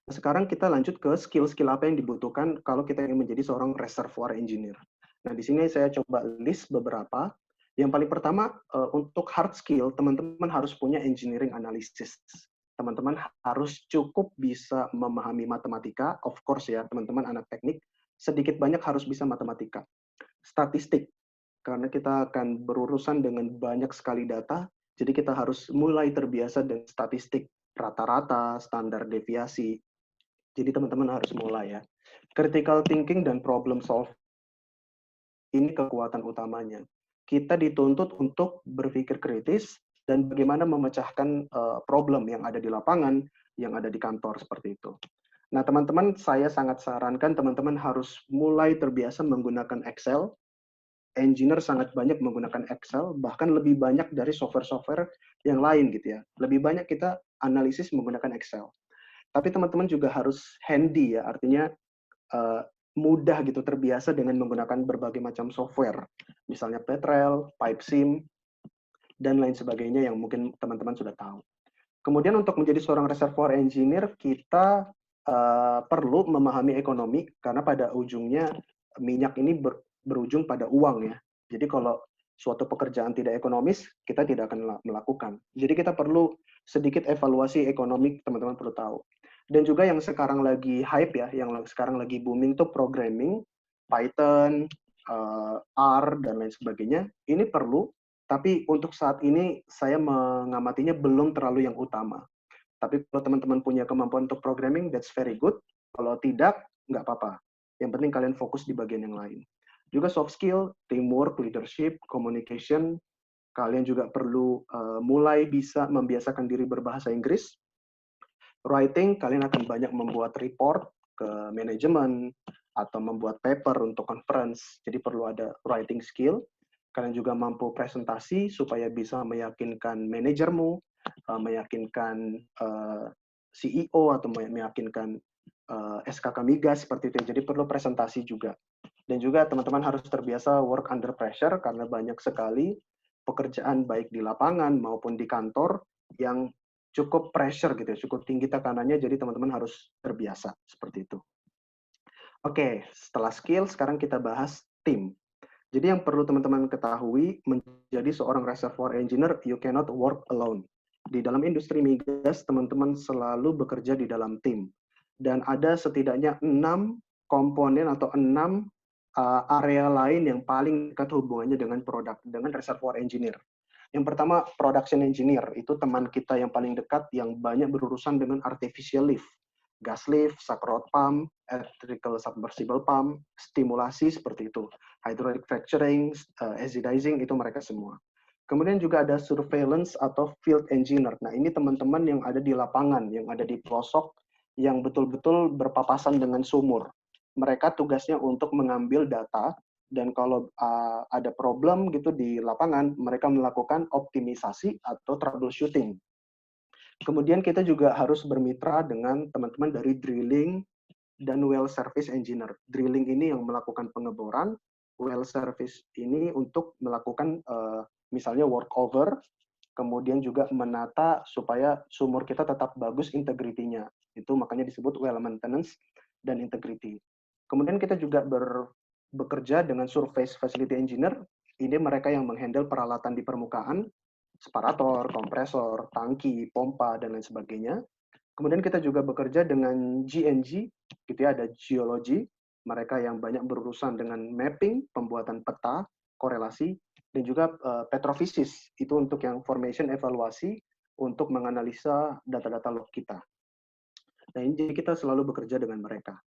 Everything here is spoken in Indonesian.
Sekarang kita lanjut ke skill-skill apa yang dibutuhkan kalau kita ingin menjadi seorang reservoir engineer. Nah, di sini saya coba list beberapa. Yang paling pertama, untuk hard skill, teman-teman harus punya engineering analysis. Teman-teman harus cukup bisa memahami matematika, of course ya, teman-teman anak teknik, sedikit banyak harus bisa matematika. Statistik, karena kita akan berurusan dengan banyak sekali data, jadi kita harus mulai terbiasa dengan statistik, rata-rata, standar deviasi, jadi teman-teman harus mulai ya. Critical thinking dan problem solve ini kekuatan utamanya. Kita dituntut untuk berpikir kritis dan bagaimana memecahkan problem yang ada di lapangan, yang ada di kantor seperti itu. Nah, teman-teman, saya sangat sarankan teman-teman harus mulai terbiasa menggunakan Excel. Engineer sangat banyak menggunakan Excel, bahkan lebih banyak dari software-software yang lain gitu ya. Lebih banyak kita analisis menggunakan Excel. Tapi teman-teman juga harus handy ya, artinya uh, mudah gitu, terbiasa dengan menggunakan berbagai macam software, misalnya Petrel, PipeSim, dan lain sebagainya yang mungkin teman-teman sudah tahu. Kemudian untuk menjadi seorang reservoir engineer, kita perlu memahami ekonomi, karena pada ujungnya minyak ini berujung pada uang ya. Jadi kalau suatu pekerjaan tidak ekonomis, kita tidak akan melakukan. Jadi kita perlu sedikit evaluasi ekonomi, teman-teman perlu tahu. Dan juga yang sekarang lagi hype ya, yang sekarang lagi booming tuh programming, Python, R, dan lain sebagainya. Ini perlu, tapi untuk saat ini saya mengamatinya belum terlalu yang utama. Tapi kalau teman-teman punya kemampuan untuk programming, that's very good. Kalau tidak, nggak apa-apa. Yang penting kalian fokus di bagian yang lain. Juga soft skill, teamwork, leadership, communication. Kalian juga perlu mulai bisa membiasakan diri berbahasa Inggris. Writing, kalian akan banyak membuat report ke manajemen atau membuat paper untuk conference. Jadi perlu ada writing skill. Kalian juga mampu presentasi supaya bisa meyakinkan manajermu, meyakinkan CEO atau meyakinkan SKK migas seperti itu. Jadi perlu presentasi juga. Dan juga teman-teman harus terbiasa work under pressure karena banyak sekali pekerjaan baik di lapangan maupun di kantor yang cukup pressure gitu ya, cukup tinggi tekanannya, jadi teman-teman harus terbiasa seperti itu. Oke, setelah skill, sekarang kita bahas tim. Jadi yang perlu teman-teman ketahui, menjadi seorang reservoir engineer, you cannot work alone. Di dalam industri migas, teman-teman selalu bekerja di dalam tim. Dan ada setidaknya 6 komponen atau 6 area lain yang paling dekat hubungannya dengan produk, dengan reservoir engineer. Yang pertama, production engineer. Itu teman kita yang paling dekat yang banyak berurusan dengan artificial lift. Gas lift, sucrot pump, electrical submersible pump, stimulasi seperti itu. Hydraulic fracturing, azidizing, itu mereka semua. Kemudian juga ada surveillance atau field engineer. Nah, ini teman-teman yang ada di lapangan, yang ada di pelosok, yang betul-betul berpapasan dengan sumur. Mereka tugasnya untuk mengambil data, dan kalau ada problem gitu di lapangan, mereka melakukan optimisasi atau troubleshooting. Kemudian kita juga harus bermitra dengan teman-teman dari drilling dan well service engineer. Drilling ini yang melakukan pengeboran, well service ini untuk melakukan misalnya workover, kemudian juga menata supaya sumur kita tetap bagus integritinya. Itu makanya disebut well maintenance dan integrity. Kemudian kita juga bekerja dengan surface facility engineer. Ini mereka yang menghandle peralatan di permukaan, separator, kompresor, tangki, pompa, dan lain sebagainya. Kemudian kita juga bekerja dengan GNG, gitu ya, ada geologi, mereka yang banyak berurusan dengan mapping, pembuatan peta, korelasi, dan juga petrofisis, itu untuk yang formation evaluasi, untuk menganalisa data-data log kita. Nah, ini jadi kita selalu bekerja dengan mereka.